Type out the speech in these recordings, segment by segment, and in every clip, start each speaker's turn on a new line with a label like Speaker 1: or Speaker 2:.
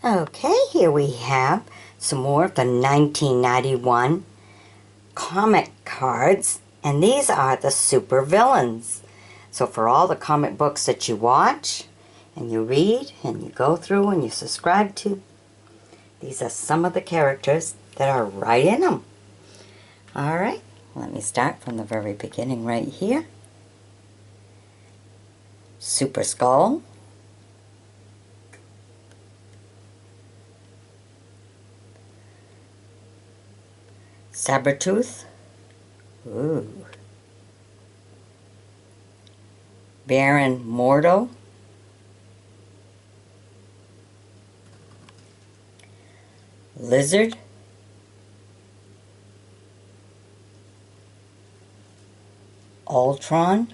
Speaker 1: Okay, here we have some more of the 1991 comic cards, and these are the super villains. So for all the comic books that you watch and you read and you go through and you subscribe to, these are some of the characters that are right in them. Alright, let me start from the very beginning right here. Super Skull, Sabretooth, ooh, Baron Mordo, Lizard, Ultron,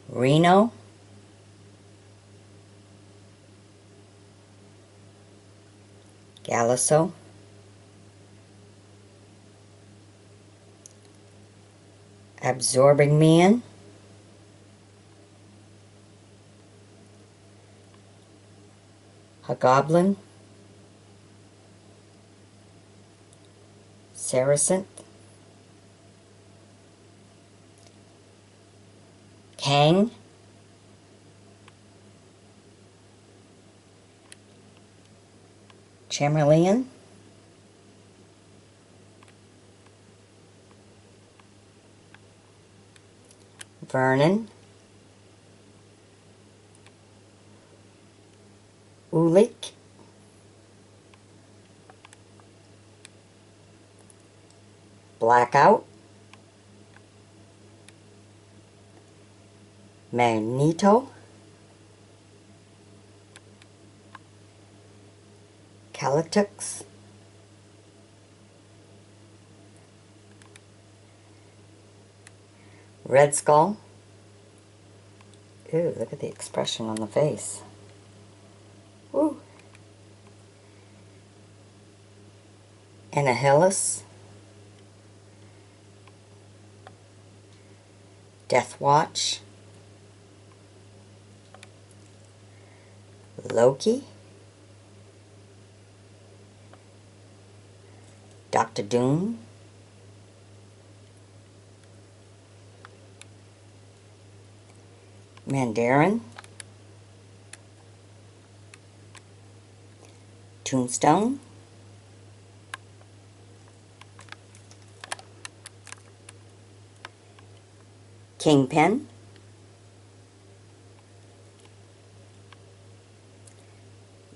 Speaker 1: Rhino, Galasso, Absorbing Man, Hobgoblin, Saracen, Kang, Chameleon, Vernon, Ulik, Blackout, Magneto, Calytux, Red Skull. Ooh, look at the expression on the face. Ooh. Annihilus, Death Watch, Loki, Dr. Doom, Mandarin, Tombstone, Kingpin,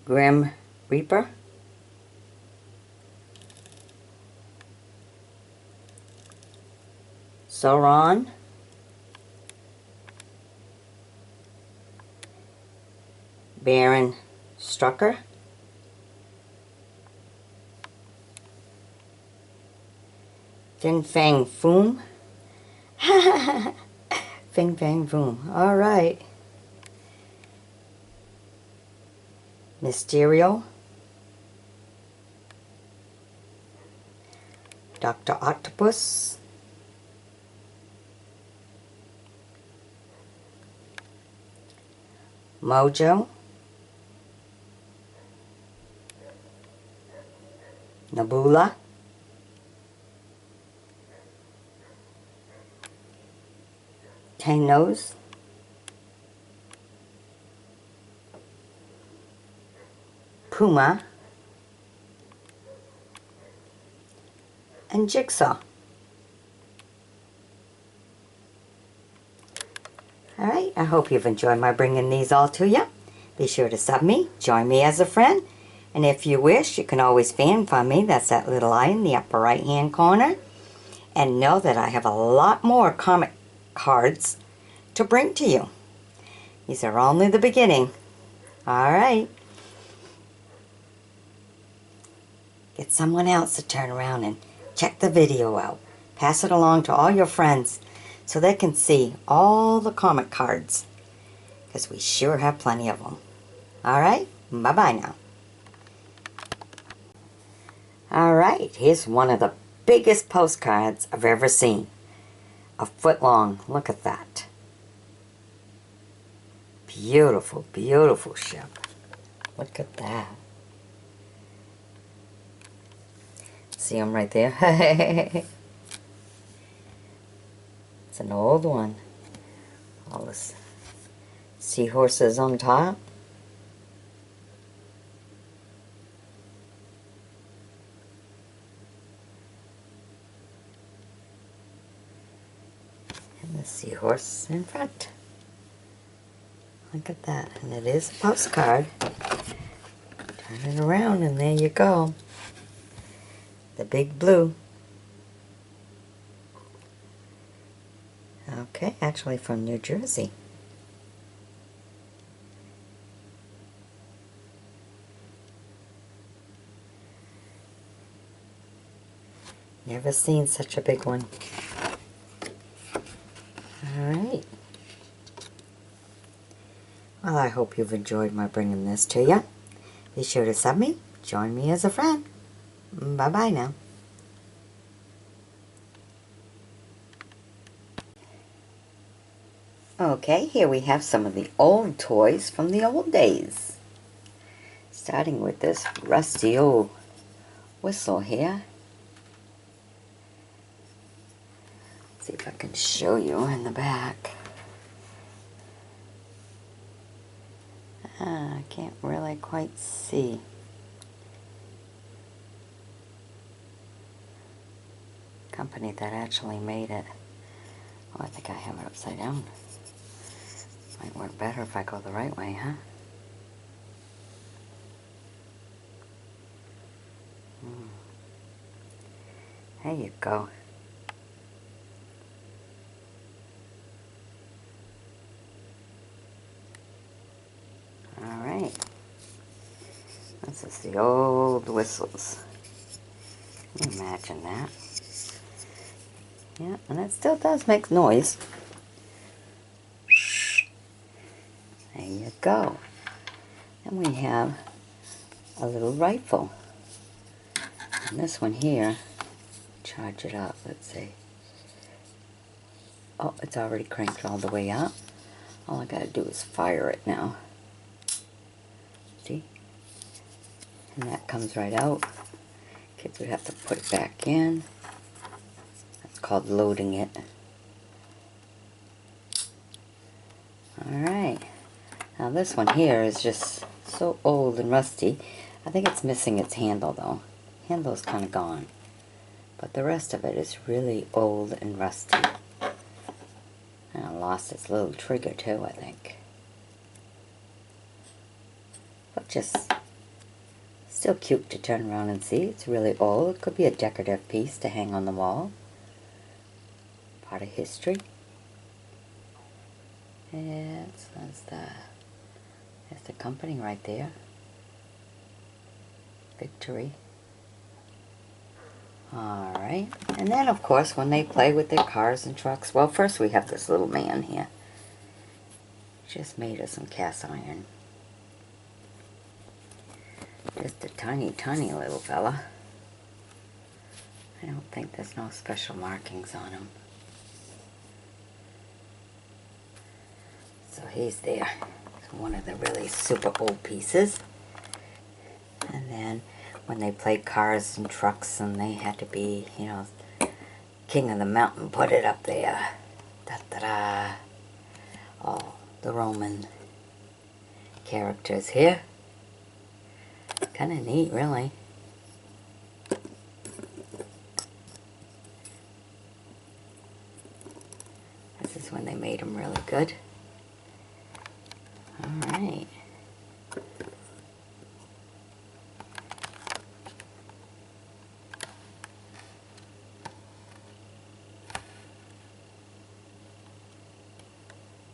Speaker 1: Grim Reaper, Sauron, Baron Strucker, Fin Fang Foom. Fin Fang Foom. Alright. Mysterio, Dr. Octopus, Mojo, Nebula, Thanos, Puma, and Jigsaw. Alright, I hope you've enjoyed my bringing these all to you. Be sure to sub me, join me as a friend, and if you wish, you can always fan find me. That's that little eye in the upper right hand corner. And know that I have a lot more comic cards to bring to you. These are only the beginning. Alright. Get someone else to turn around and check the video out. Pass it along to all your friends so they can see all the comic cards, because we sure have plenty of them. Alright, bye-bye now. Alright, here's one of the biggest postcards I've ever seen. A foot long. Look at that. Beautiful, beautiful ship. Look at that. See them right there? It's an old one. All this seahorses on top. And the seahorse in front. Look at that. And it is a postcard. Turn it around and there you go. The big blue. Okay, actually from New Jersey. Never seen such a big one. Alright. Well, I hope you've enjoyed my bringing this to you. Be sure to sub me. Join me as a friend. Bye-bye now. Okay, here we have some of the old toys from the old days. Starting with this rusty old whistle here. See if I can show you in the back. I can't really quite see. Company that actually made it. Oh, I think I have it upside down. Might work better if I go the right way, huh? There you go. Alright. This is the old whistles. Can you imagine that? Yeah, and it still does make noise. There you go. And we have a little rifle. And this one here, charge it up, let's see. Oh, it's already cranked all the way up. All I gotta do is fire it now. See? And that comes right out. Kids would have to put it back in. That's called loading it. Alright. Now this one here is just so old and rusty. I think it's missing its handle though. Handle's kind of gone. But the rest of it is really old and rusty. And I lost its little trigger too, I think. But just still cute to turn around and see. It's really old. It could be a decorative piece to hang on the wall. Part of history. Yeah, that's the company right there. Victory. Alright. And then, of course, when they play with their cars and trucks, well, first we have this little man here. Just made of some cast iron. Just a tiny, tiny little fella. I don't think there's no special markings on him. So he's there. It's one of the really super old pieces. And then when they played cars and trucks and they had to be, you know, king of the mountain, put it up there. Da-da-da. Oh, the Roman characters here. Kind of neat, really. This is when they made them really good. Alright.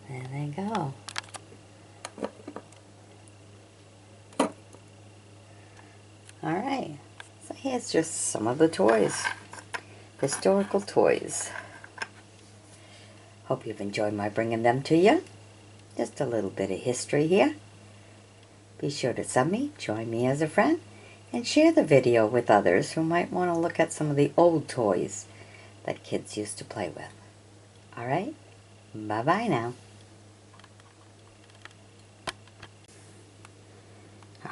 Speaker 1: There they go. Alright, so here's just some of the toys. Historical toys. Hope you've enjoyed my bringing them to you. Just a little bit of history here. Be sure to sub me, join me as a friend, and share the video with others who might want to look at some of the old toys that kids used to play with. Alright, bye-bye now.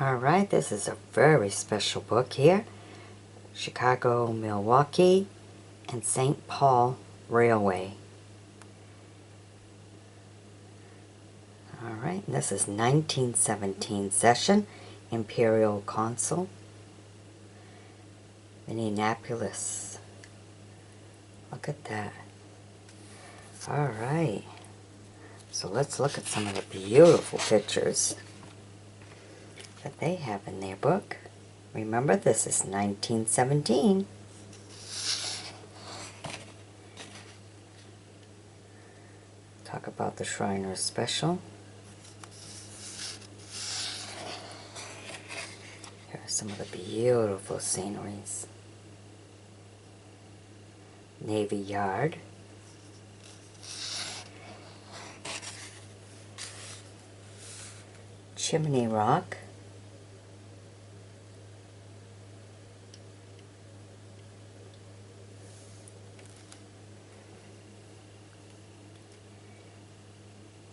Speaker 1: Alright, this is a very special book here. Chicago, Milwaukee, and St. Paul Railway. Alright, this is 1917 session, Imperial Consul, Minneapolis. Look at that. Alright, so let's look at some of the beautiful pictures that they have in their book. Remember, this is 1917. Talk about the Shriners Special. Here are some of the beautiful sceneries. Navy Yard. Chimney Rock.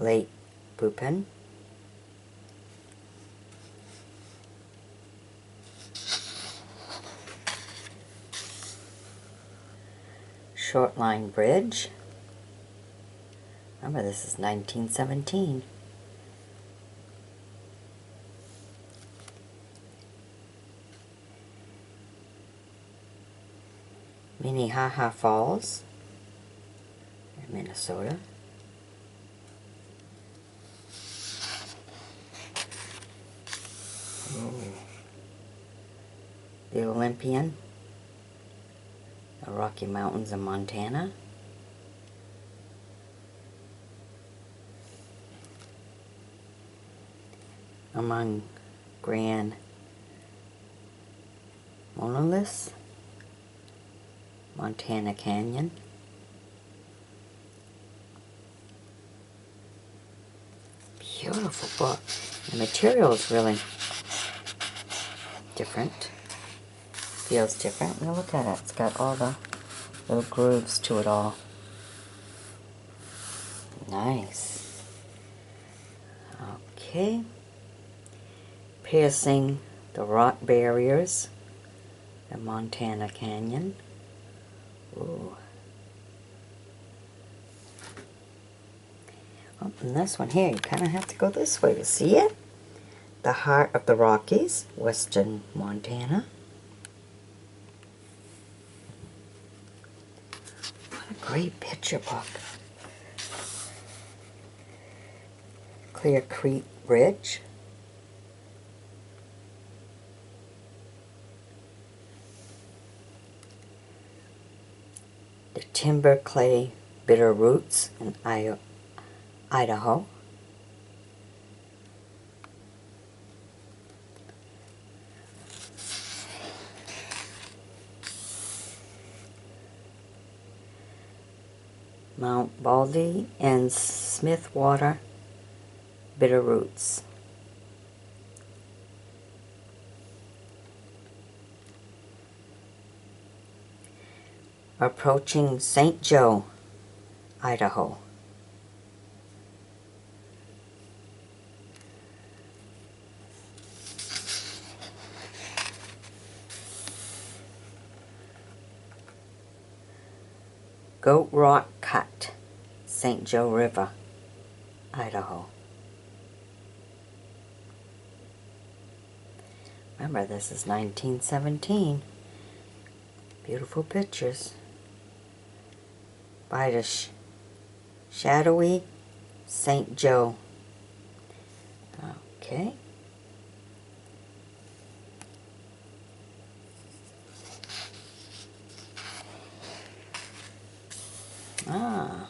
Speaker 1: Lake Pupin. Short Line Bridge. Remember, this is 1917. Minnehaha Falls, Minnesota. Ooh. The Olympian, the Rocky Mountains of Montana. Among Grand Monoliths, Montana Canyon. Beautiful book. The material is really different. Feels different. Now look at it. It's got all the little grooves to it all. Nice. Okay. Piercing the rock barriers. The Montana Canyon. Ooh. Oh, and this one here, you kind of have to go this way to see it. The Heart of the Rockies, Western Montana. What a great picture book. Clear Creek Bridge. The Timber Clay Bitter Roots in Idaho. Mount Baldy and Smithwater Bitter Roots. Approaching St. Joe, Idaho. Goat Rock Cut, St. Joe River, Idaho. Remember, this is 1917. Beautiful pictures. By the shadowy St. Joe. Okay. Ah,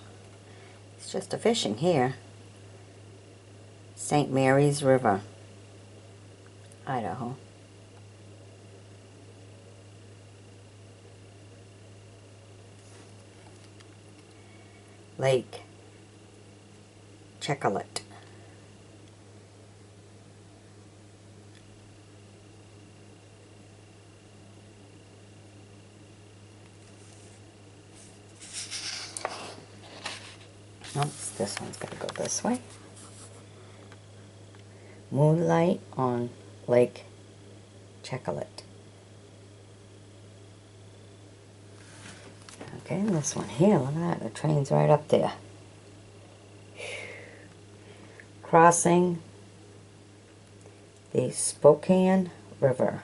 Speaker 1: it's just a fishing here. St. Mary's River, Idaho. Lake Checolet. Oops, this one's got to go this way. Moonlight on Lake Checolet. Okay, and this one here, look at that, the train's right up there. Crossing the Spokane River.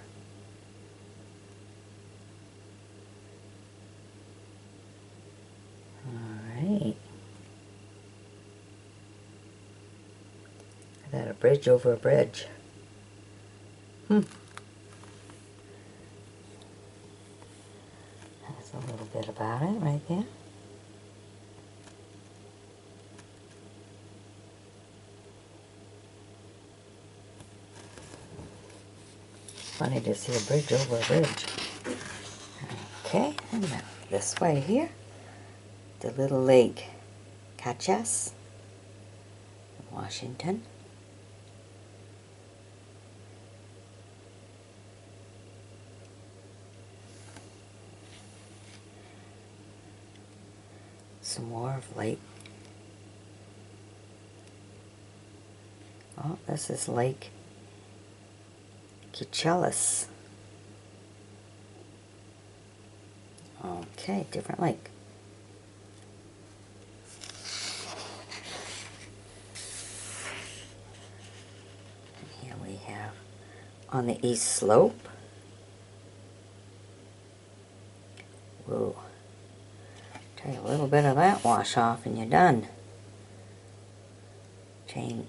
Speaker 1: Alright. Is that a bridge over a bridge? There's a little bit about it right there. Funny to see a bridge over a bridge. Okay, and now this way here, the little lake Catchess, Washington. Some more of Lake. Oh, this is Lake Chechelis. Okay, different lake. And here we have on the east slope. Whoa. Take a little bit of that wash off and you're done. Train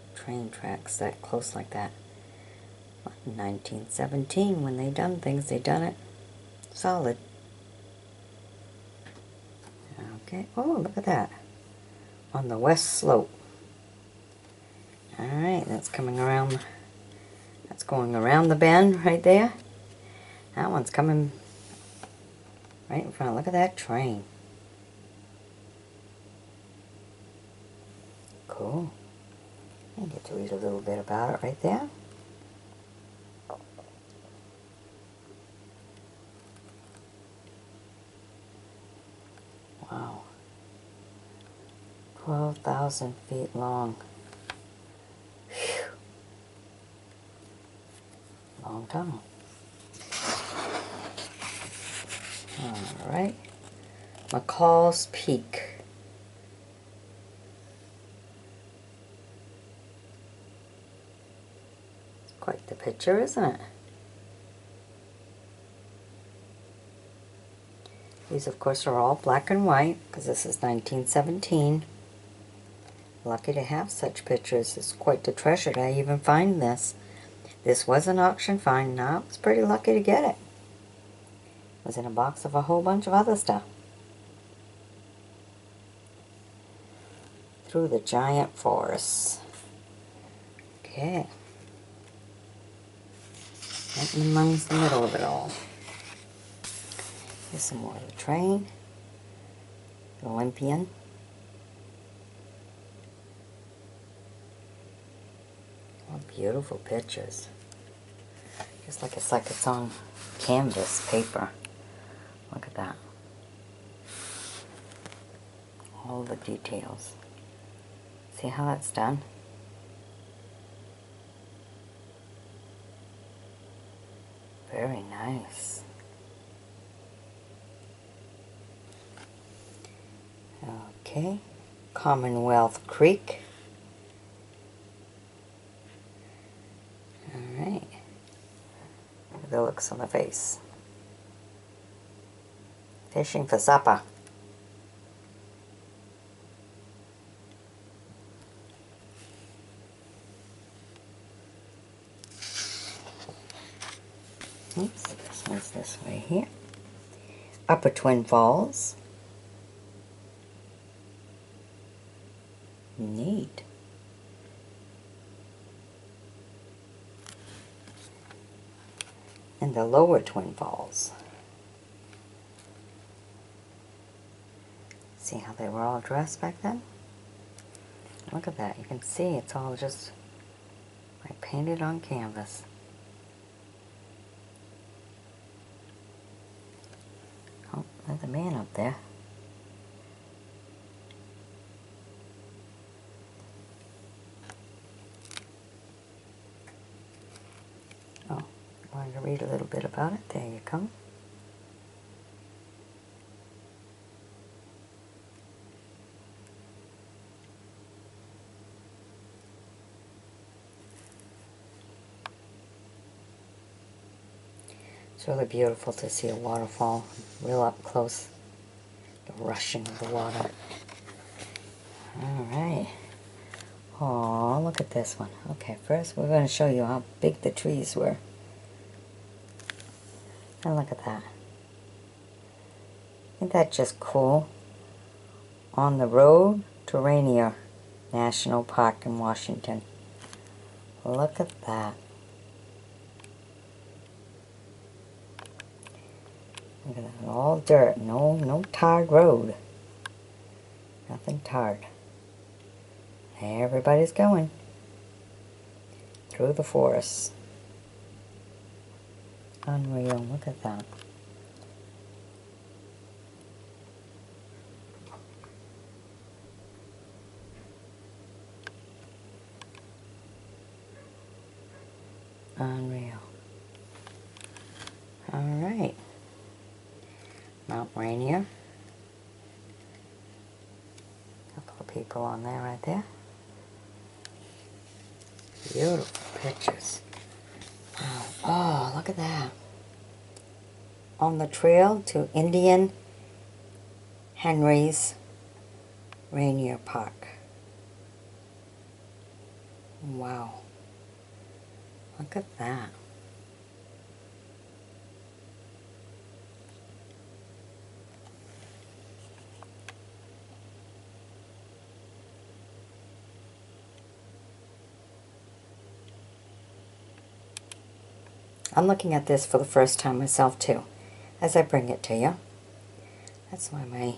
Speaker 1: tracks that close like that. In 1917, when they done things, they done it solid. Okay, oh, look at that. On the west slope. Alright, that's coming around, that's going around the bend right there. That one's coming right in front. Look at that train. Cool. I get to read a little bit about it right there. Wow. 12,000 feet long. Whew. Long tunnel. Alright. McCall's Peak. Quite the picture, isn't it? These, of course, are all black and white because this is 1917. Lucky to have such pictures. It's quite the treasure to even find this. This was an auction find. Now, I was pretty lucky to get it. It was in a box of a whole bunch of other stuff. Through the giant forests. Okay. Right in amongst the middle of it all. Here's some more of the train. The Olympian. What beautiful pictures. Just like it's on canvas paper. Look at that. All the details. See how that's done? Very nice. Okay, Commonwealth Creek. Alright. The looks on the face. Fishing for supper. Oops, this one's this way here. Upper Twin Falls. Neat. And the Lower Twin Falls. See how they were all dressed back then? Look at that. You can see it's all just like painted on canvas. Oh, there's a man up there. wanted to read a little bit about it. There you go. It's really beautiful to see a waterfall real up close. The rushing of the water. Alright. Oh, look at this one. Okay, first we're going to show you how big the trees were. And look at that. Isn't that just cool? On the road to Rainier National Park in Washington. Look at that. Look at that. All dirt. No tarred road. Nothing tarred. Everybody's going through the forest. Unreal. Look at that. Unreal. Alright. Mount Rainier. A couple of people on there right there. Beautiful pictures. Wow. Oh, look at that. On the trail to Indian Henry's Rainier Park. Wow. Look at that. I'm looking at this for the first time myself too, as I bring it to you. That's why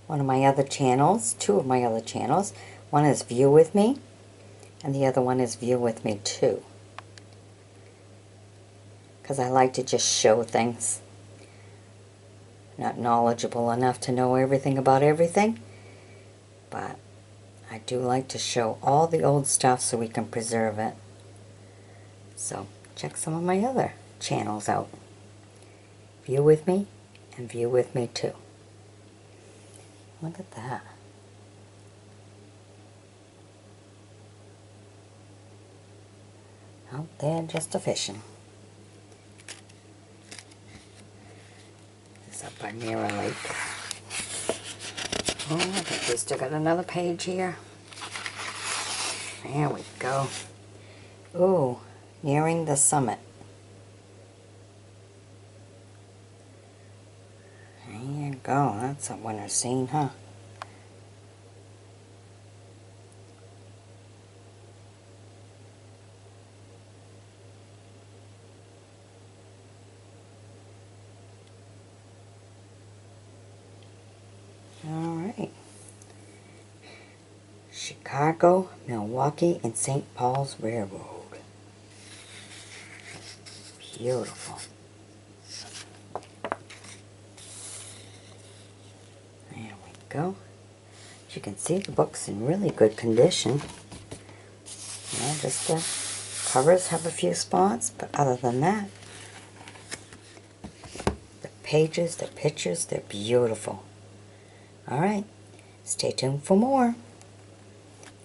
Speaker 1: one of my other channels, two of my other channels, one is View With Me, and the other one is View With Me too. Because I like to just show things. Not knowledgeable enough to know everything about everything, but I do like to show all the old stuff so we can preserve it. So check some of my other channels out. View With Me and View With Me too. Look at that. Out there just a-fishing. This is up by Mirror Lake. Oh, I think we still got another page here. There we go. Ooh, nearing the summit. There you go. That's a winter scene, huh? Alright. Chicago, Milwaukee, and St. Paul's Railroad. Beautiful. There we go. As you can see, the book's in really good condition. You know, just the covers have a few spots, but other than that, the pages, the pictures, they're beautiful. Alright, stay tuned for more.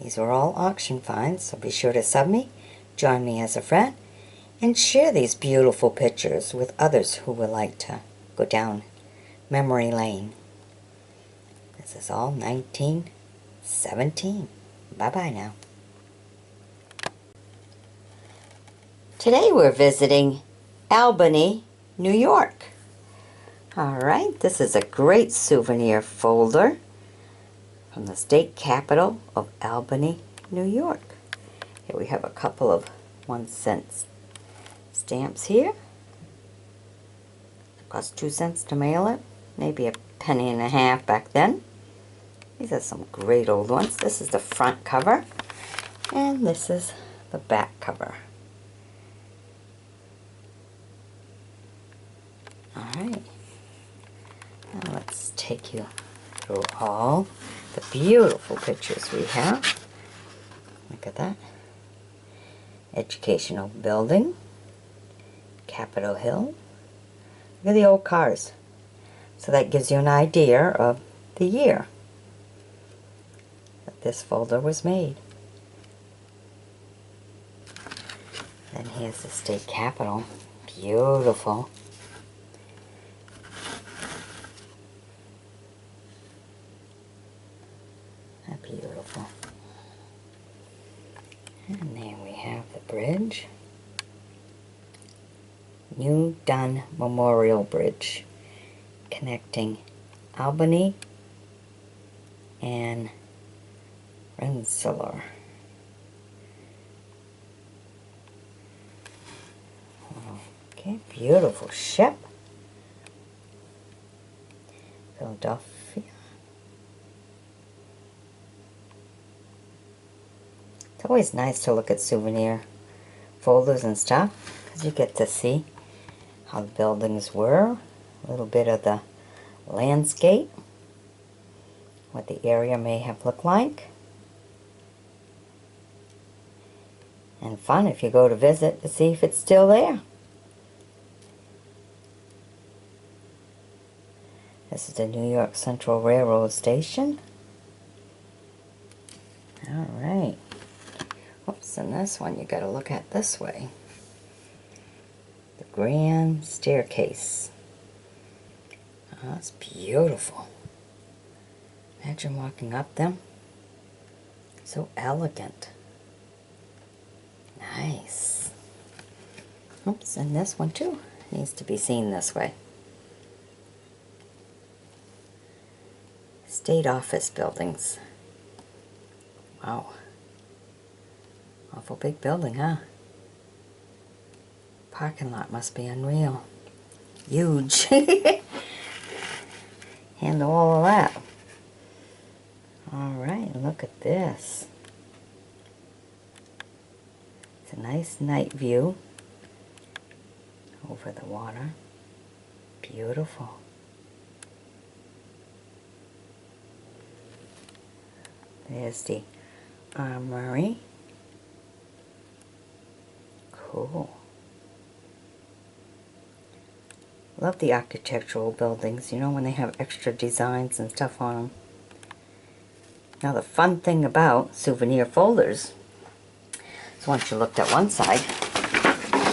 Speaker 1: These are all auction finds, so be sure to sub me, join me as a friend, and share these beautiful pictures with others who would like to go down memory lane. This is all 1917. Bye-bye now. Today we're visiting Albany, New York. Alright, this is a great souvenir folder from the state capital of Albany, New York. Here we have a couple of 1-cent stamps here. It cost 2 cents to mail it, maybe a penny and a half back then. These are some great old ones. This is the front cover, and this is the back cover. Alright. Now let's take you through all the beautiful pictures we have. Look at that. Educational building. Capitol Hill. Look at the old cars. So that gives you an idea of the year that this folder was made. Then here's the state capitol. Beautiful. Beautiful. And then we have the bridge. New Dunn Memorial Bridge, connecting Albany and Rensselaer. Okay, beautiful ship. Philadelphia. It's always nice to look at souvenir folders and stuff, because you get to see how the buildings were, a little bit of the landscape, what the area may have looked like, and fun if you go to visit to see if it's still there. This is the New York Central Railroad Station. All right. Oops, and this one you got to look at this way. The grand staircase. Oh, that's beautiful. Imagine walking up them. So elegant. Nice. Oops, and this one too needs to be seen this way. State office buildings. Wow. Awful big building, huh? Parking lot must be unreal. Huge. Handle all of that. Alright, look at this. It's a nice night view over the water. Beautiful. There's the armory. Cool. Love the architectural buildings, you know, when they have extra designs and stuff on them. Now the fun thing about souvenir folders is once you looked at one side,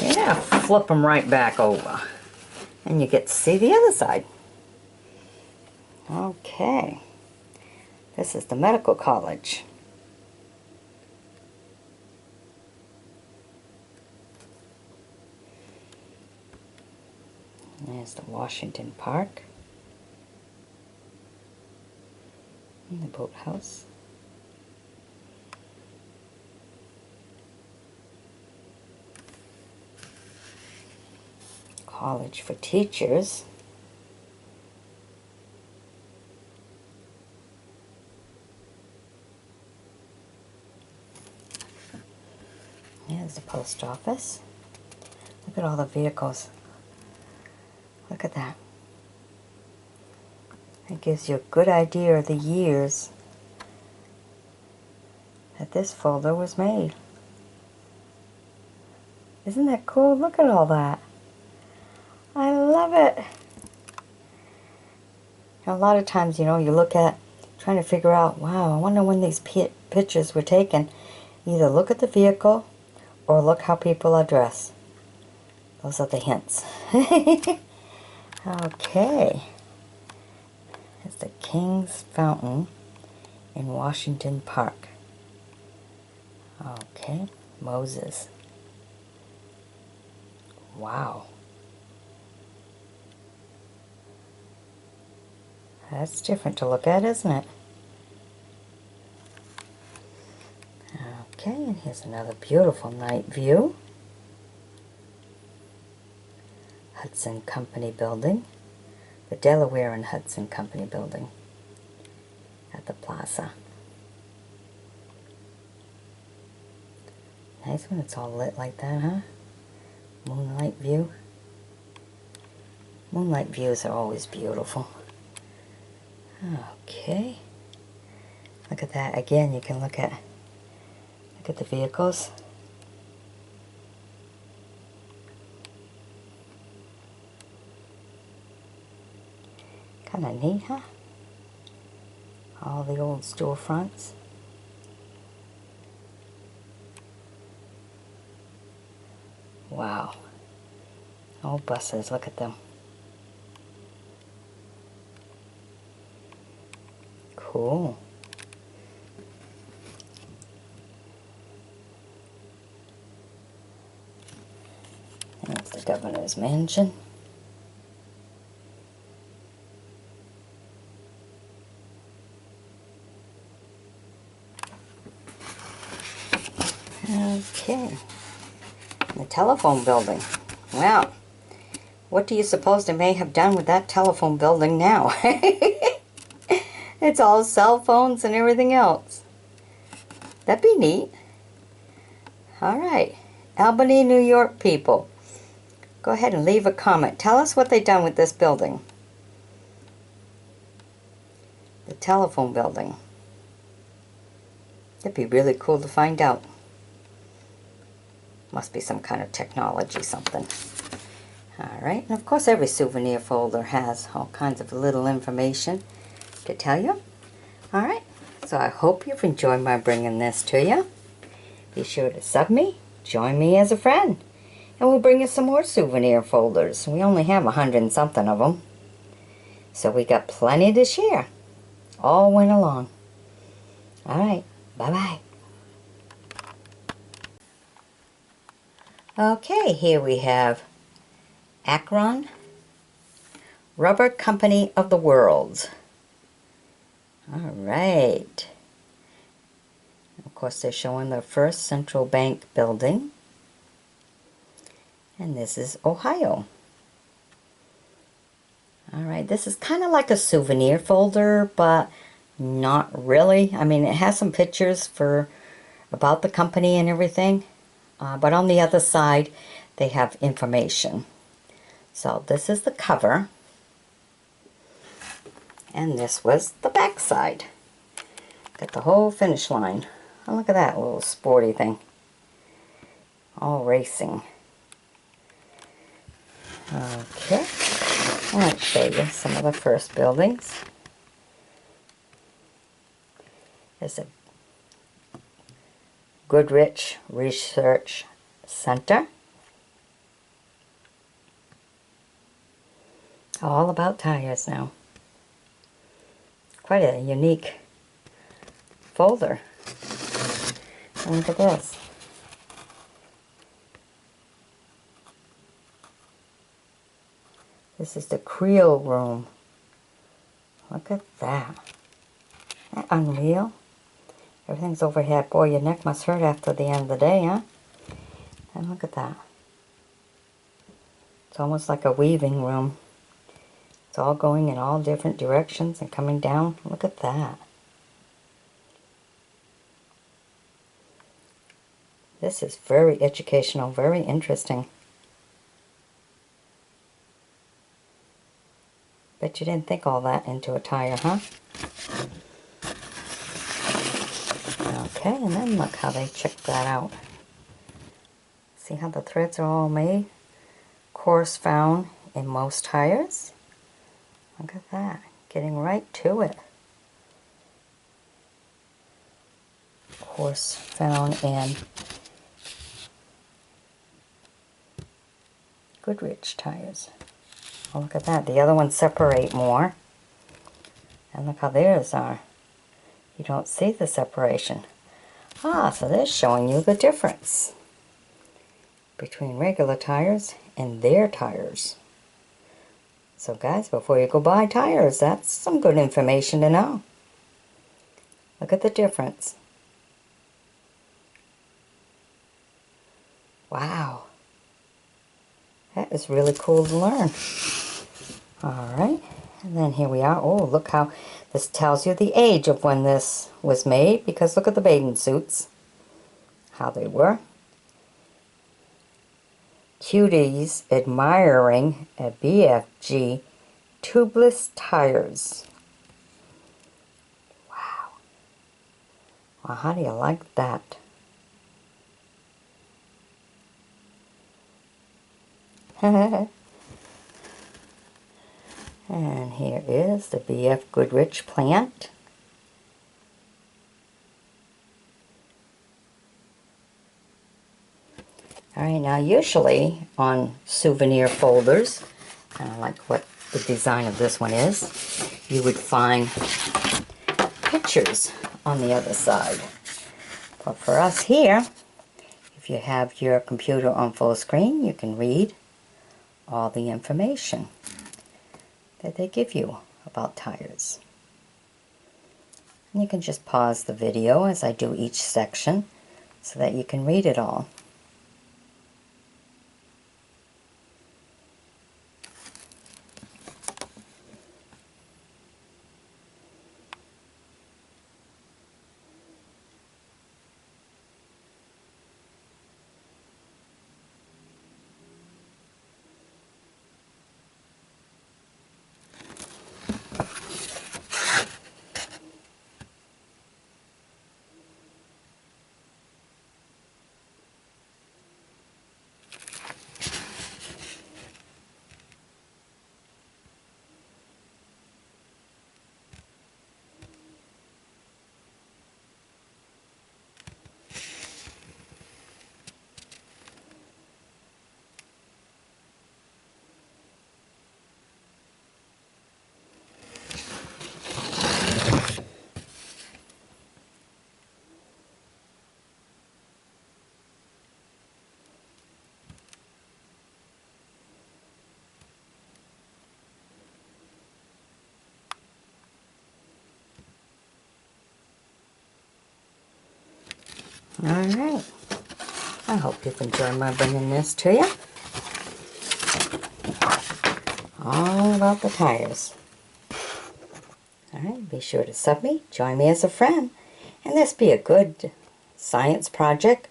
Speaker 1: you gotta flip them right back over. And you get to see the other side. Okay. This is the medical college. There's the Washington Park. And the boathouse. College for teachers. Here's the post office. Look at all the vehicles. Look at that. It gives you a good idea of the years that this folder was made. Isn't that cool? Look at all that. I love it. A lot of times, you know, you look at trying to figure out, wow, I wonder when these pictures were taken. Either look at the vehicle or look how people are dressed. Those are the hints. Okay. It's the King's Fountain in Washington Park. Okay, Moses. Wow. That's different to look at, isn't it? Okay, and here's another beautiful night view. Hudson Company Building. The Delaware and Hudson Company Building at the plaza. Nice when it's all lit like that, huh? Moonlight view. Moonlight views are always beautiful. Okay. Look at that. Again, you can look at the vehicles. Kind of neat, huh? All the old storefronts. Wow. Old buses, look at them. Cool. That's the governor's mansion. Okay. The telephone building. Well, what do you suppose they may have done with that telephone building now? It's all cell phones and everything else. That'd be neat. All right. Albany, New York people. Go ahead and leave a comment. Tell us what they've done with this building. The telephone building. It'd be really cool to find out. Must be some kind of technology, something. Alright, and of course every souvenir folder has all kinds of little information to tell you. Alright, so I hope you've enjoyed my bringing this to you. Be sure to sub me, join me as a friend, and we'll bring you some more souvenir folders. We only have 100 and something of them, so we got plenty to share. All went along. Alright, bye-bye. Okay, here we have Akron Rubber Company of the World. Alright. Of course, they're showing the first central bank building. And this is Ohio. Alright, this is kind of like a souvenir folder, but not really. I mean, it has some pictures about the company and everything. But on the other side, they have information. So this is the cover. And this was the back side. Got the whole finish line. Oh, look at that little sporty thing. All racing. Okay. I'll show you some of the first buildings. There's a Goodrich Research Center. All about tires now. Quite a unique folder. And look at this. This is the Creel room. Look at that. Isn't that unreal? Everything's overhead. Boy, your neck must hurt after the end of the day, huh? And look at that. It's almost like a weaving room. It's all going in all different directions and coming down. Look at that. This is very educational, very interesting. Bet you didn't think all that into a tire, huh? Okay, and then look how they checked that out. See how the threads are all made? Course found in most tires. Look at that, getting right to it. Course found in Goodrich tires. Oh, look at that, the other ones separate more. And look how theirs are. You don't see the separation. Ah, so they're showing you the difference between regular tires and their tires. So guys, before you go buy tires, that's some good information to know. Look at the difference. Wow. That is really cool to learn. Alright, and then here we are. Oh, look how this tells you the age of when this was made, because look at the bathing suits. How they were. Cuties admiring a BFG tubeless tires. Wow. Well, how do you like that? And here is the B.F. Goodrich plant. Alright, now usually on souvenir folders, kind of like what the design of this one is, you would find pictures on the other side. But for us here, if you have your computer on full screen, you can read all the information that they give you about tires. And you can just pause the video as I do each section so that you can read it all. Alright, I hope you've enjoyed my bringing this to you. All about the tires. Alright, be sure to sub me, join me as a friend, and this be a good science project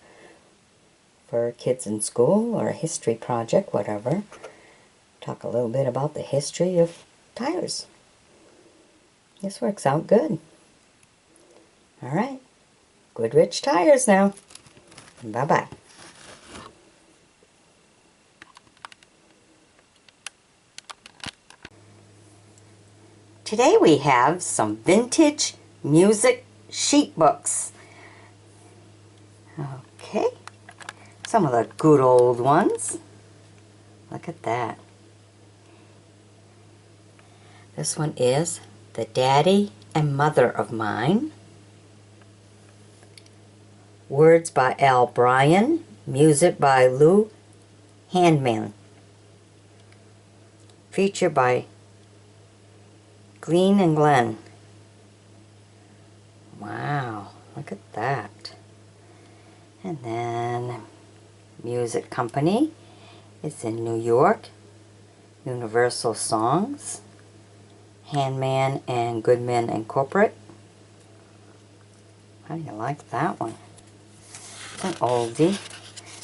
Speaker 1: for kids in school or a history project, whatever. Talk a little bit about the history of tires. This works out good. Alright. Goodrich tires now. Bye-bye. Today we have some vintage music sheet books. Okay. Some of the good old ones. Look at that. This one is The Daddy and Mother of Mine. Words by Al Bryan, music by Lou Handman. Feature by Glean and Glenn. Wow, look at that. And then Music Company. It's in New York. Universal Songs. Handman and Goodman Incorporate. How do you like that one? It's an oldie.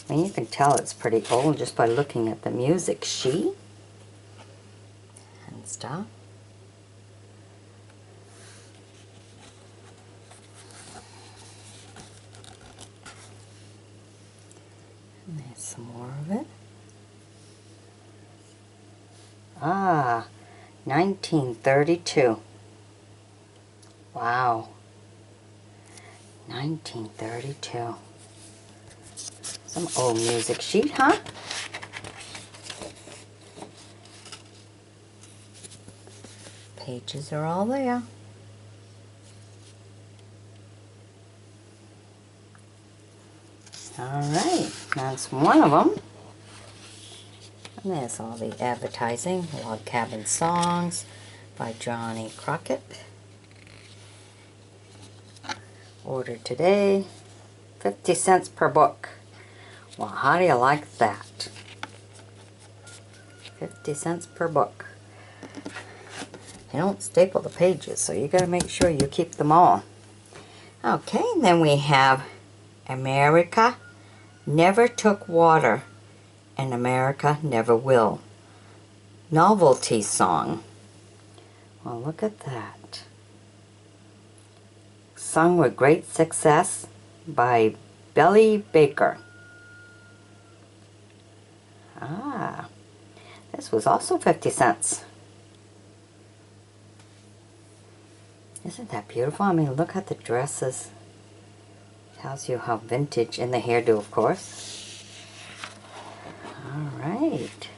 Speaker 1: I mean, you can tell it's pretty old just by looking at the music sheet and stuff. And there's some more of it. Ah, 1932. Wow. 1932. Some old music sheet, huh? Pages are all there. Alright, that's one of them. And there's all the advertising. Log Cabin Songs by Johnny Crockett. Ordered today. 50 cents per book. Well, how do you like that? 50 cents per book. You don't staple the pages, so you got to make sure you keep them all. Okay, and then we have America Never Took Water and America Never Will. Novelty song. Well, look at that. Sung with great success by Billy Baker. Ah, this was also 50 cents. Isn't that beautiful? I mean, look at the dresses. Tells you how vintage, and the hairdo, of course. Alright.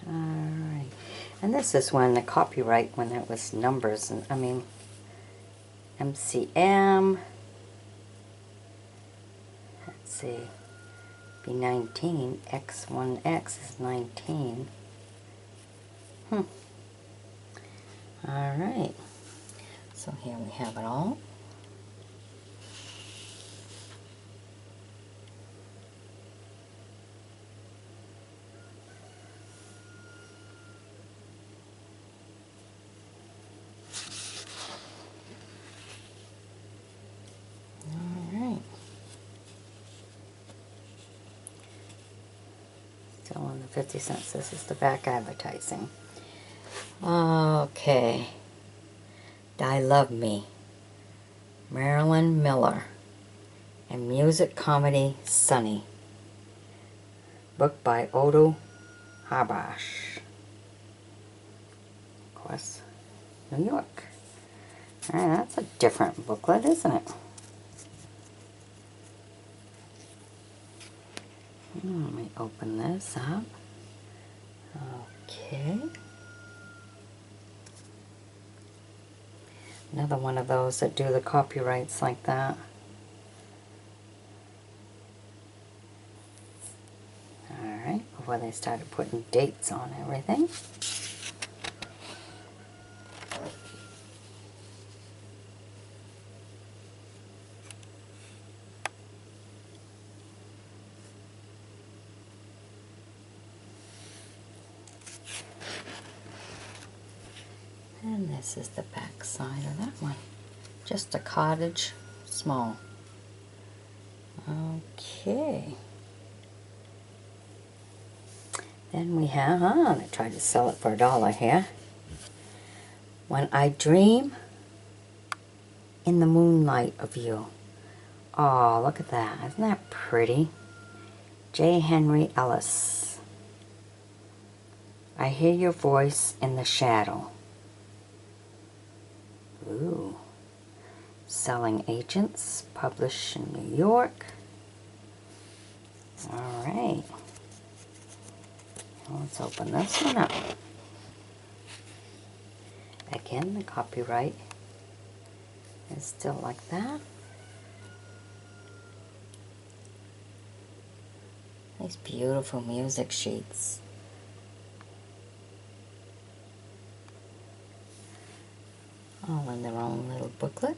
Speaker 1: Alright. And this is when the copyright, when it was numbers, and I mean, MCM. Let's see. Be 19. X1X is 19. Alright. So here we have it all. Still on the 50 cents. This is the back advertising. Okay. Die Love Me. Marilyn Miller. And music comedy Sunny. Book by Odo Habash. Of course, New York. Alright, that's a different booklet, isn't it? Let me open this up. Okay. Another one of those that do the copyrights like that. Alright, before they started putting dates on everything. And this is the back side of that one. Just a cottage, small. Okay. Then we have, they tried to sell it for $1 here. When I Dream in the Moonlight of You. Oh, look at that. Isn't that pretty? J. Henry Ellis. I Hear Your Voice in the Shadow. Ooh. Selling Agents, published in New York. Alright. Let's open this one up. Again, the copyright is still like that. These beautiful music sheets. All in their own little booklet.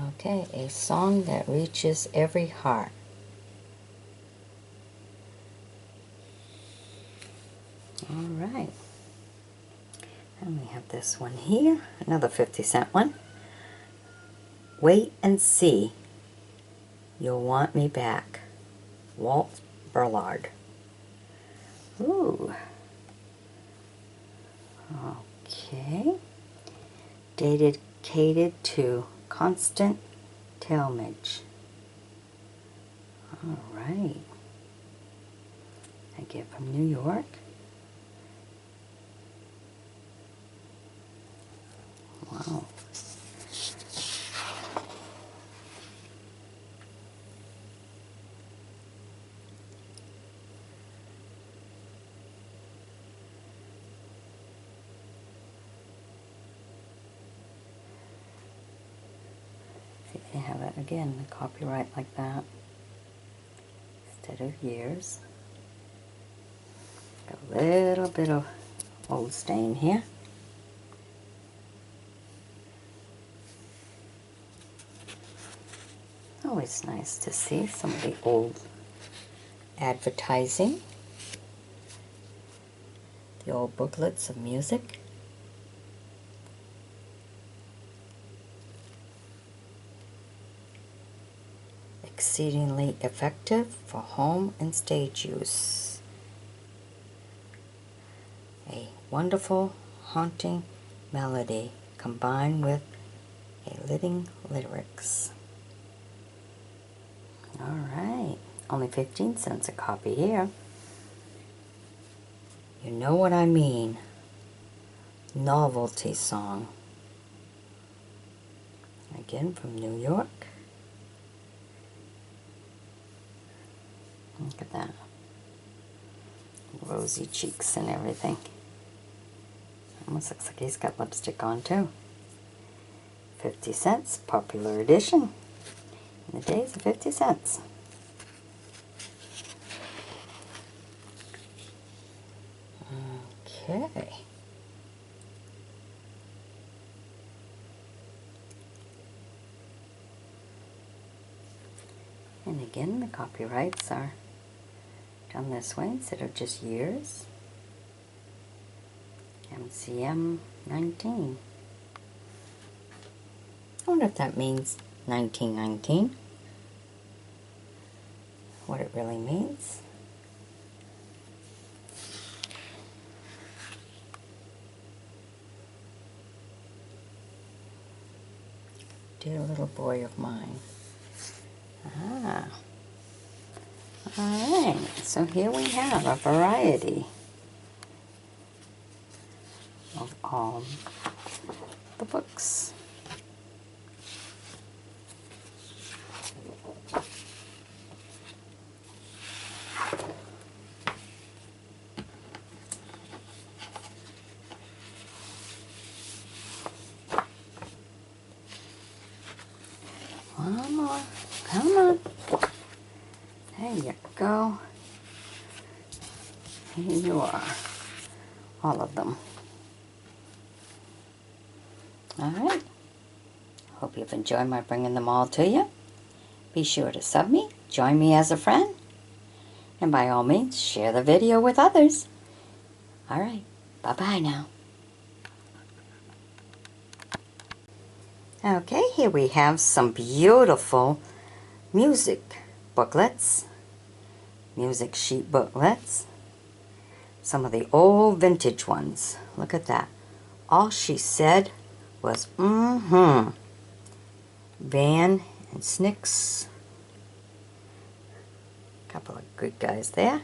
Speaker 1: Okay, a song that reaches every heart. Alright. And we have this one here, another 50-cent one. Wait and See, You'll Want Me Back. Walt Burlard. Ooh. Okay. Dedicated to Constant Talmadge. Alright. I get from New York. Wow. See, they have it again, the copyright like that instead of years. Got a little bit of old stain here. Always nice to see some of the old advertising, the old booklets of music. Exceedingly effective for home and stage use. A wonderful, haunting melody combined with a leading lyrics. Alright, Only 15 cents a copy here. You know what I mean. Novelty song. Again from New York. Look at that. Rosy cheeks and everything. Almost looks like he's got lipstick on too. 50 cents, popular edition. In the days of 50 cents. Okay. And again, the copyrights are done this way instead of just years. MCM 19. I wonder if that means 1919. What it really means. Dear little boy of mine. Ah. Alright, so here we have a variety of all the books. One more. Come on. There you go. Here you are. All of them. Alright. Hope you've enjoyed my bringing them all to you. Be sure to sub me, join me as a friend, and by all means, share the video with others. Alright. Bye-bye now. Okay, here we have some beautiful music booklets, music sheet booklets, some of the old vintage ones. Look at that. All she said was, Van and Snicks. Couple of good guys there.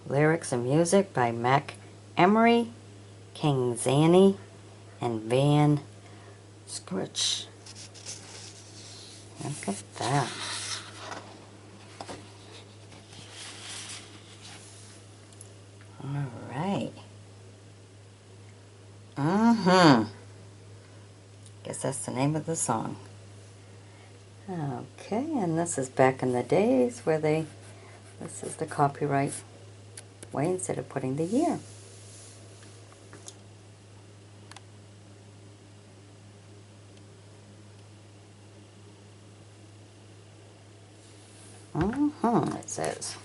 Speaker 1: Lyrics and music by Mac Emery, King Zanny, and Van Scritch. Look at that. Alright. Guess that's the name of the song. Okay, and this is back in the days where this is the copyright way instead of putting the year. It says.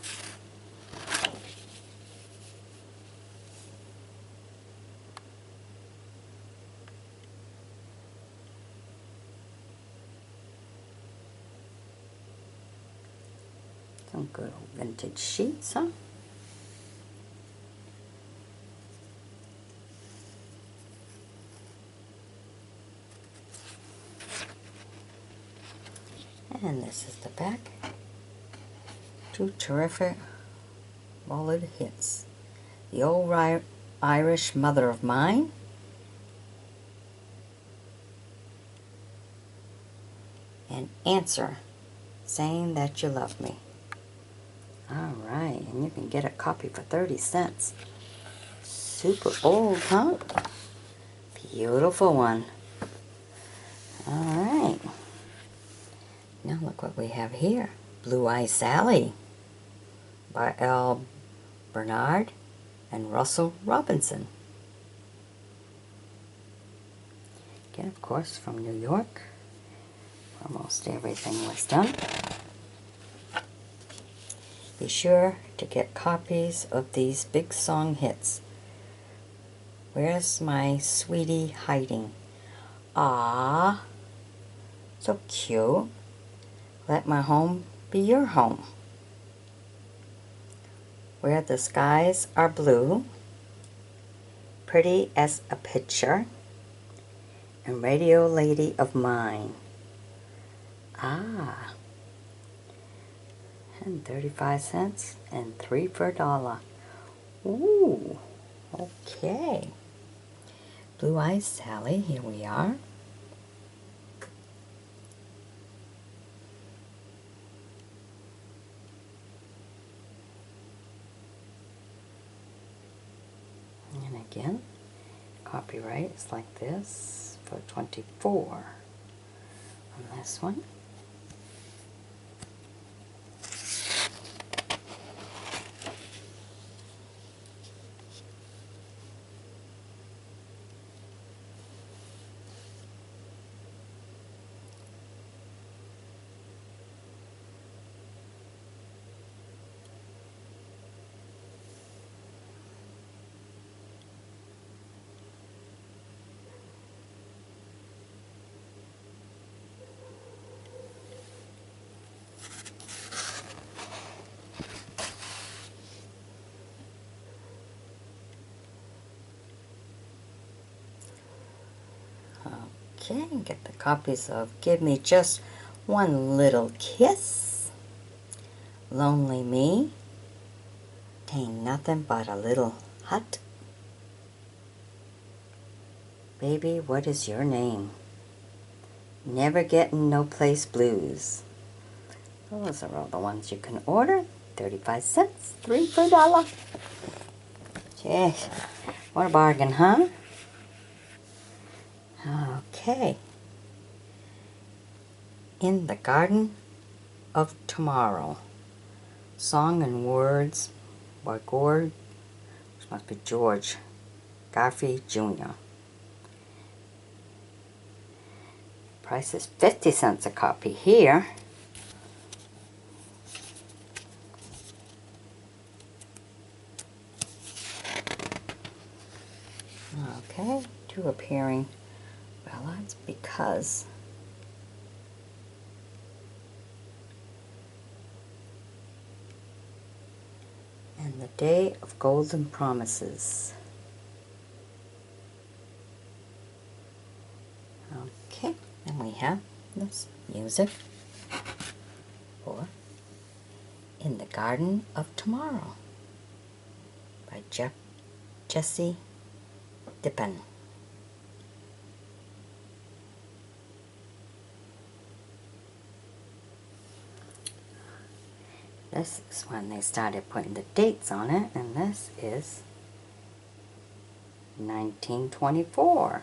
Speaker 1: Some good old vintage sheets, huh? And this is the back. Two terrific ballad hits. The Old Irish Mother of Mine. And Answer, Saying That You Love Me. Alright, and you can get a copy for 30 cents. Super old, huh? Beautiful one. Alright. Now look what we have here. Blue Eye Sally by L. Bernard and Russell Robinson. Again, of course, from New York, where most everything was done. Be sure to get copies of these big song hits. Where's my sweetie hiding? Ah, so cute. Let my home be your home. Where the skies are blue, pretty as a picture, and Radio Lady of Mine. Ah, and 35 cents and 3 for $1. Ooh, okay. Blue Eyes Sally, here we are. And again, copyright is like this for 24 on this one. Okay, get the copies of Give Me Just One Little Kiss, Lonely Me, Tain't Nothing But a Little Hut, Baby, What Is Your Name, Never Getting No Place Blues. Those are all the ones you can order. 35 cents, 3 for $1. Jeez, what a bargain, huh? Okay. In the Garden of Tomorrow. Song and words by George Garfield Jr. Price is 50 cents a copy here. Okay, 2 appearing ballads because and the Day of Golden Promises. Okay, and we have this music for In the Garden of Tomorrow by Jesse Dippen. This is when they started putting the dates on it, and this is 1924.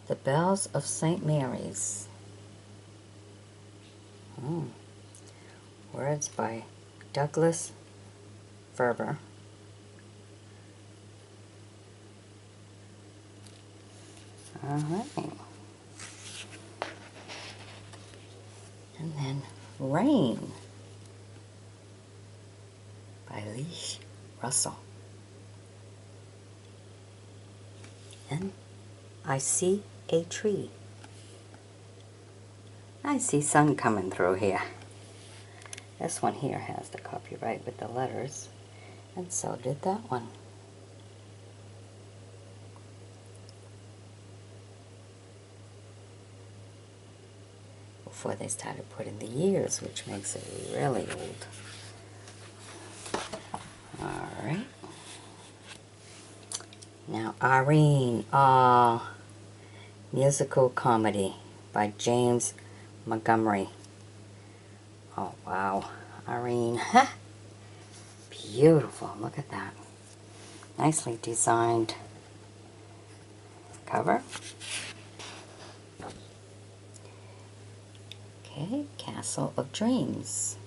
Speaker 1: The Bells of St. Mary's. Words by Douglas Ferber. Alright. And then Rain by Leash Russell. And I See a Tree. I see sun coming through here. This one here has the copyright with the letters, and so did that one. Before they started putting the years, which makes it really old. Alright. Now Irene, Musical Comedy by James Montgomery. Oh, wow. Irene. Beautiful. Look at that. Nicely designed cover. Okay, Castle of Dreams.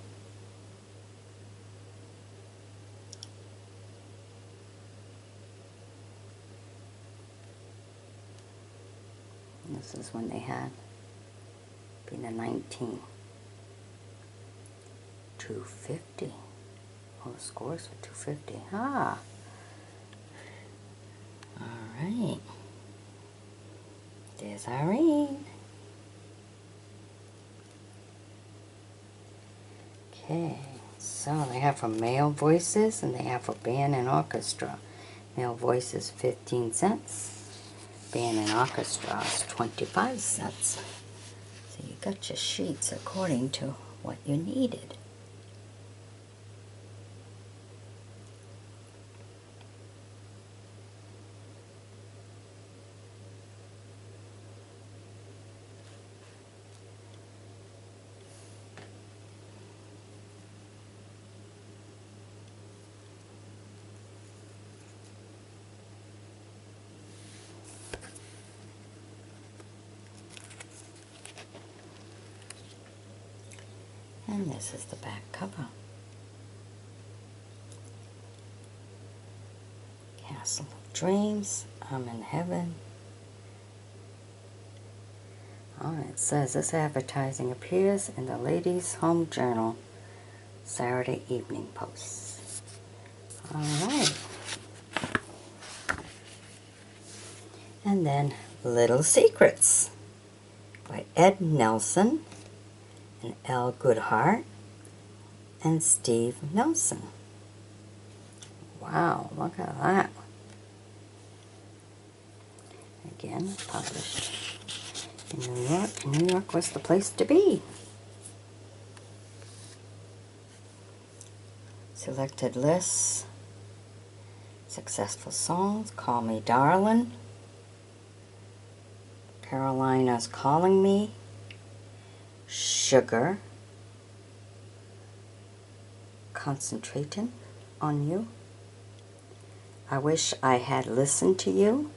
Speaker 1: This is when they had been a 19. 250. Oh, the scores for 250. Ah. Alright. There's Irene. Okay. So they have for male voices and they have for band and orchestra. Male voices 15 cents. Band and orchestra is 25 cents. So you got your sheets according to what you needed. And this is the back cover. Castle of Dreams, I'm in Heaven. Oh, it says this advertising appears in the Ladies' Home Journal, Saturday Evening Post. Alright. And then Little Secrets by Ed Nelson and L. Goodhart and Steve Nelson. Wow, look at that. Again, published in New York. New York was the place to be. Selected lists. Successful songs. Call Me Darlin'. Carolina's Calling Me. Sugar. Concentrating on You. I Wish I Had Listened to You.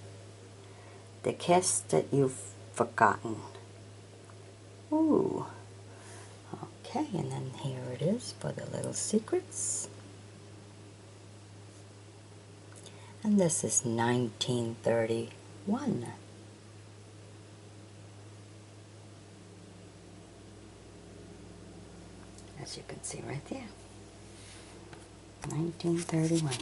Speaker 1: The Kiss That You've Forgotten. Ooh. Okay, and then here it is for the Little Secrets. And this is 1931. As you can see right there. 1931.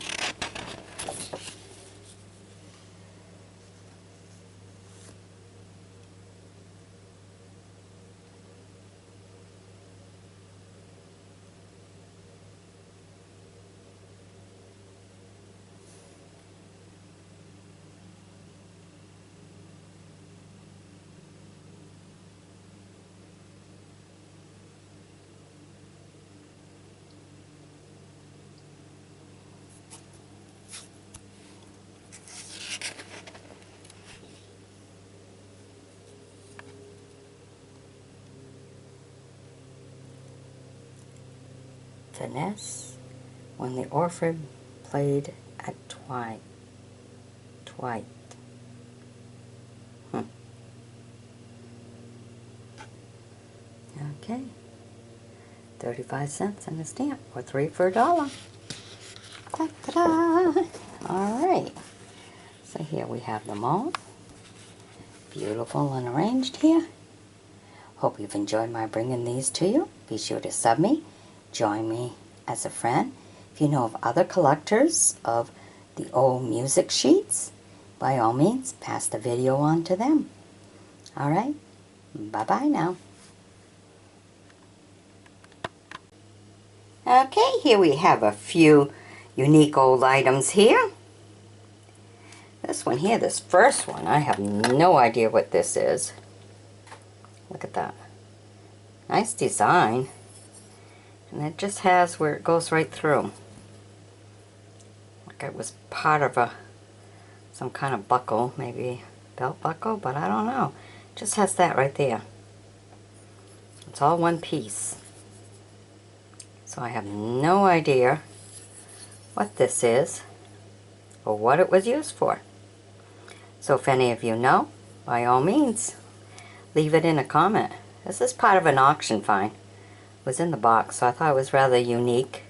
Speaker 1: Finesse, When the Orphan Played at Twite. Okay. 35 cents and a stamp, or 3 for $1. Ta-da! Alright. So here we have them all. Beautiful and arranged here. Hope you've enjoyed my bringing these to you. Be sure to sub me. Join me as a friend. If you know of other collectors of the old music sheets, by all means, pass the video on to them. Alright? Bye-bye now. Okay, here we have a few unique old items here. This one here, this first one, I have no idea what this is. Look at that. Nice design. And it just has where it goes right through. Like it was part of some kind of buckle, maybe belt buckle, but I don't know. Just has that right there. It's all one piece. So I have no idea what this is or what it was used for. So if any of you know, by all means, leave it in a comment. This is part of an auction find. It was in the box, so I thought it was rather unique,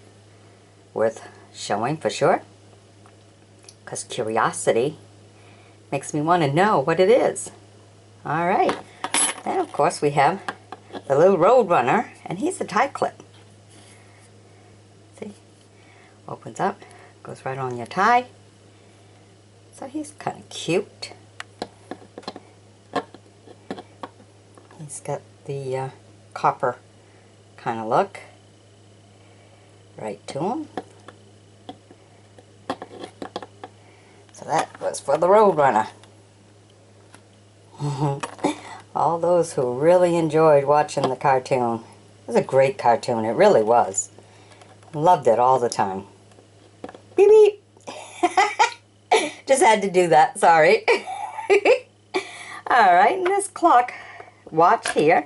Speaker 1: worth showing for sure. Because curiosity makes me want to know what it is. Alright, then of course we have the little road runner, and he's a tie clip. See? Opens up, goes right on your tie. So he's kind of cute. He's got the copper kind of look right to him. So that was for the road runner. All those who really enjoyed watching the cartoon. It was a great cartoon, it really was. Loved it all the time. Beep beep! Just had to do that, sorry. Alright, and this clock watch here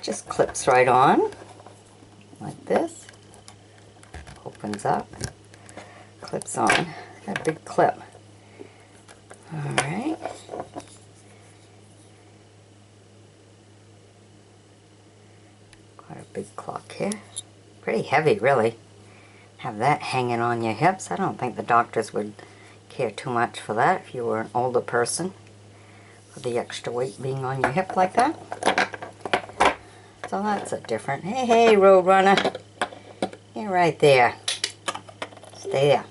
Speaker 1: just clips right on, like this. Opens up, clips on. Got a big clip. Alright. Quite a big clock here. Pretty heavy, really. Have that hanging on your hips. I don't think the doctors would care too much for that if you were an older person, with the extra weight being on your hip like that. So that's a different. Hey, hey, road runner. You're right there. Stay there.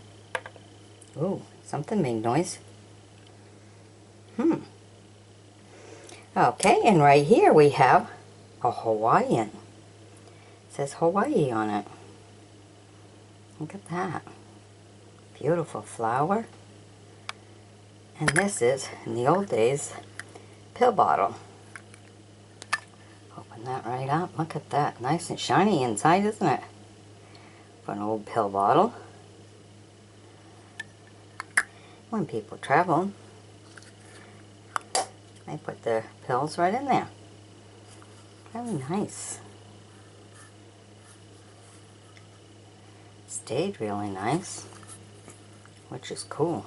Speaker 1: Ooh, something made noise. Okay, and right here we have a Hawaiian. It says Hawaii on it. Look at that. Beautiful flower. And this is, in the old days, pill bottle. Open that right up. Look at that. Nice and shiny inside, isn't it? For an old pill bottle. When people travel, they put their pills right in there. Very nice. Stayed really nice, which is cool.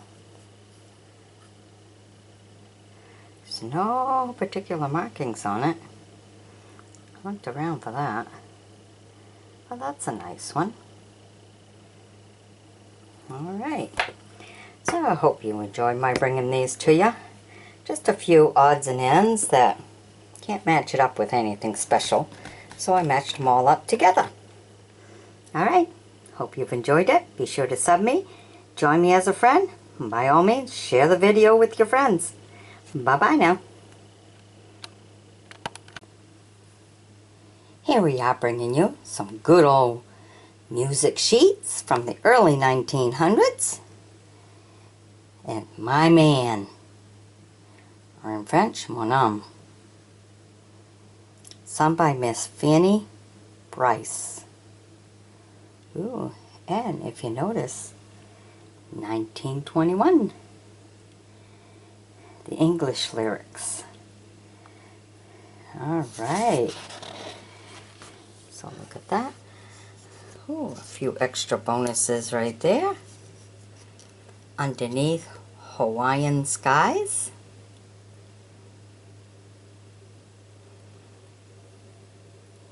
Speaker 1: There's no particular markings on it. I looked around for that. Well, that's a nice one. Alright. So I hope you enjoyed my bringing these to you. Just a few odds and ends that can't match it up with anything special. So I matched them all up together. Alright. Hope you've enjoyed it. Be sure to sub me. Join me as a friend. And by all means, share the video with your friends. Bye-bye now. Here we are bringing you some good old music sheets from the early 1900s. And My Man, or in French, Mon Homme. Sung by Miss Fanny Bryce. Ooh, and if you notice, 1921. The English lyrics. Alright. So look at that. Ooh, a few extra bonuses right there. Underneath Hawaiian Skies.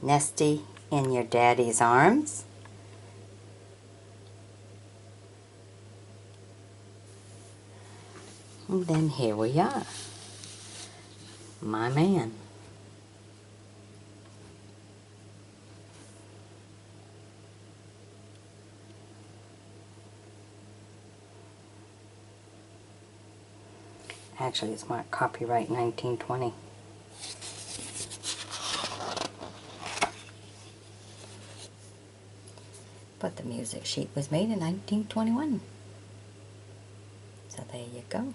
Speaker 1: Nesty in Your Daddy's Arms. And then here we are. My Man. Actually, it's marked copyright 1920. But the music sheet was made in 1921. So there you go.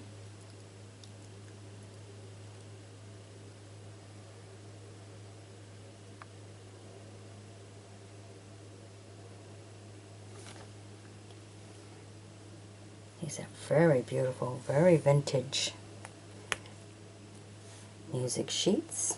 Speaker 1: These are very beautiful, very vintage. music sheets.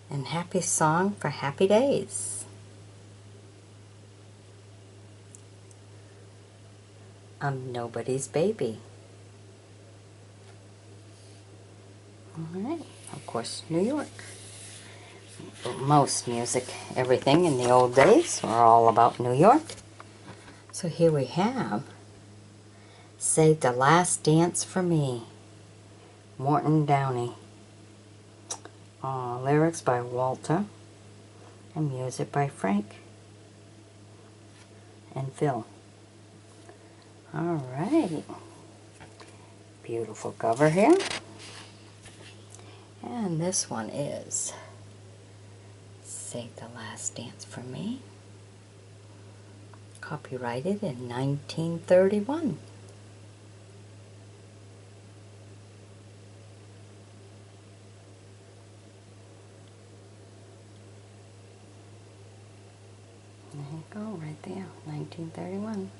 Speaker 1: And Happy Song for Happy Days. I'm Nobody's Baby. Alright, of course, New York. Most music, everything in the old days were all about New York. So here we have Save the Last Dance for Me, Morton Downey. Lyrics by Walter and music by Frank and Phil. Alright, beautiful cover here. And this one is Save the Last Dance for Me, copyrighted in 1931. There you go, right there, 1931.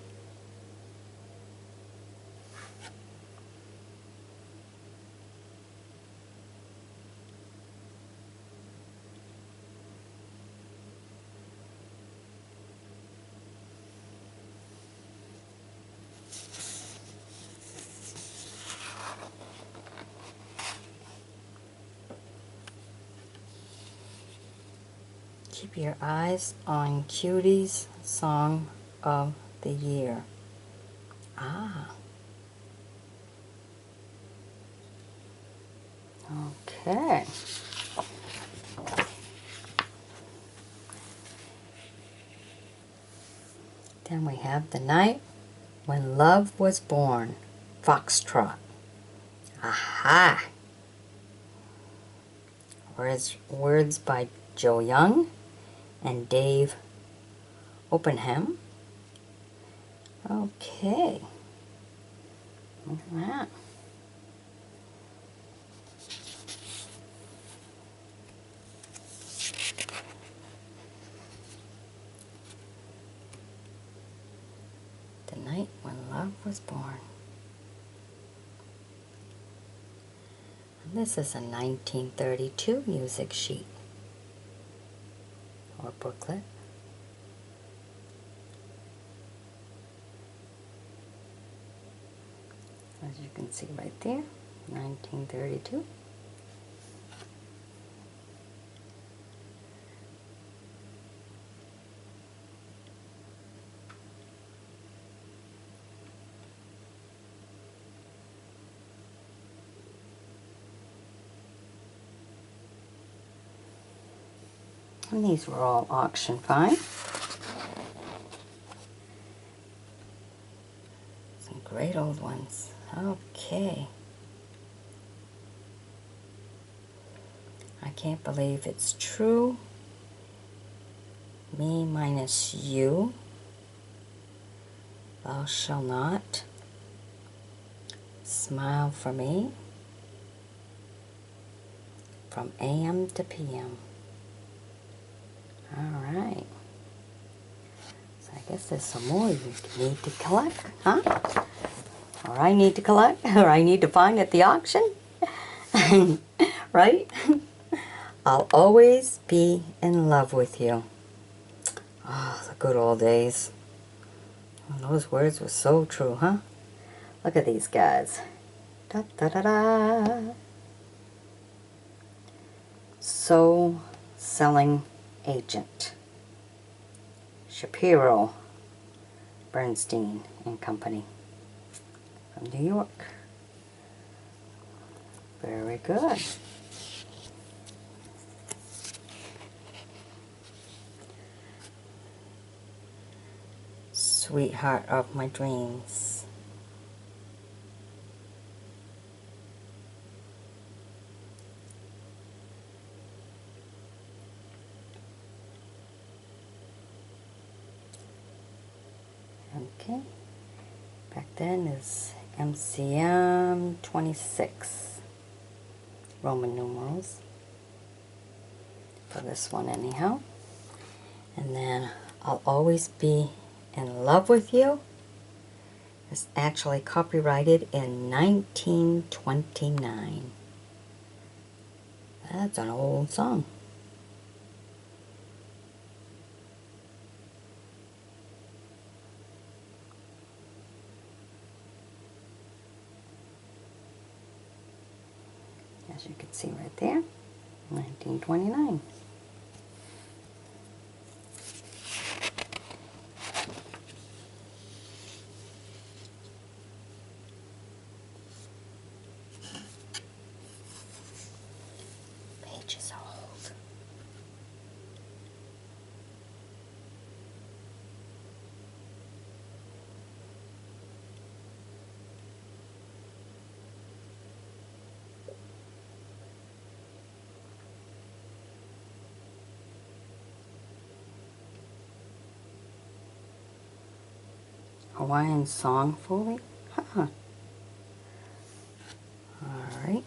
Speaker 1: Keep your eyes on Cutie's Song of the Year. Okay. Then we have The Night When Love Was Born, Foxtrot. Aha! Words by Joe Young and Dave Oppenheim. Okay. Look at that. The Night When Love Was Born. And this is a 1932 music sheet or booklet. As you can see right there, 1932. And these were all auction fine. Some great old ones. Okay. I can't believe it's true. Me minus you. Thou shalt not. Smile for me. From AM to PM. Alright. So I guess there's some more you need to collect, huh? Or I need to collect, or I need to find at the auction. Right? I'll always be in love with you. Oh, the good old days. Oh, those words were so true, huh? Look at these guys. Da da da da. Soul Selling Agent. Shapiro, Bernstein and Company. From New York. Very good. Sweetheart of My Dreams. Okay. Back then is MCM 26. Roman numerals. for this one anyhow. And then I'll Always Be in Love with You. It's actually copyrighted in 1929. That's an old song. As you can see right there, 1929. Pages old. Hawaiian song fully? Huh. Alright.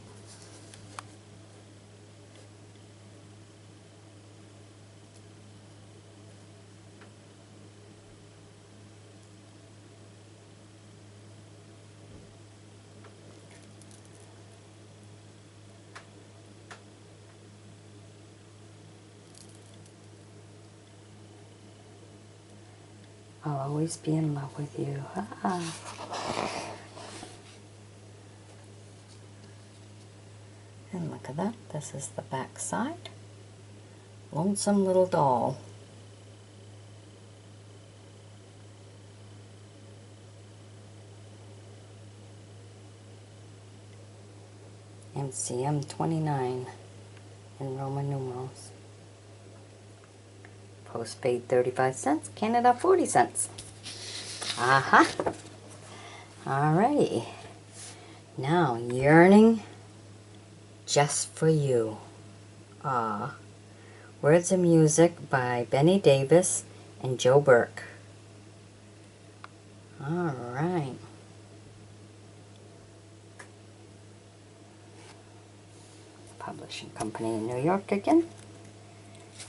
Speaker 1: I'll always be in love with you. And look at that. This is the back side. Lonesome Little Doll. MCM 29 in Roman numerals. Postpaid 35 cents, Canada 40 cents. Aha! Alrighty. Now, Yearning Just for You. Words and music by Benny Davis and Joe Burke. Alright. Publishing company in New York again.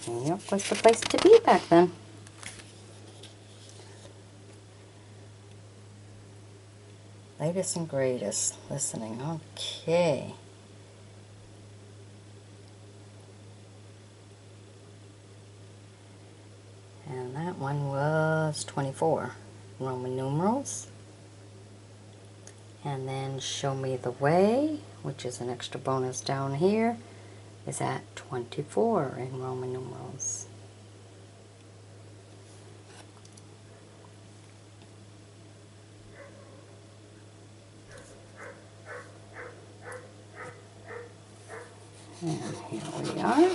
Speaker 1: New York was the place to be back then. Latest and greatest listening. Okay. And that one was 24 Roman numerals. And then Show Me the Way, which is an extra bonus down here, is at 24 in Roman numerals. And here we are.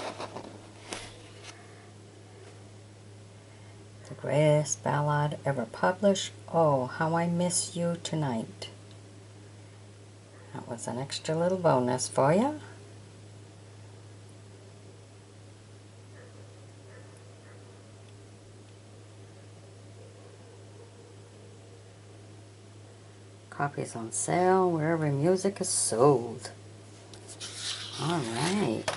Speaker 1: The greatest ballad ever published. Oh, How I Miss You Tonight. That was an extra little bonus for you. Copies on sale wherever music is sold. Alright.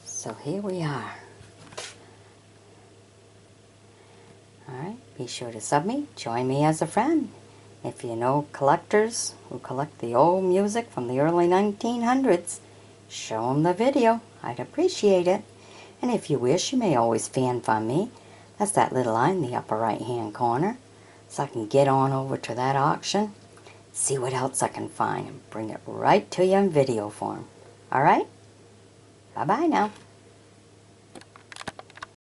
Speaker 1: So here we are. Alright, be sure to sub me, join me as a friend. If you know collectors who collect the old music from the early 1900s, show them the video. I'd appreciate it. And if you wish, you may always fan fund me. That's that little eye in the upper right hand corner. So I can get on over to that auction, see what else I can find, and bring it right to you in video form. Alright? Bye-bye now.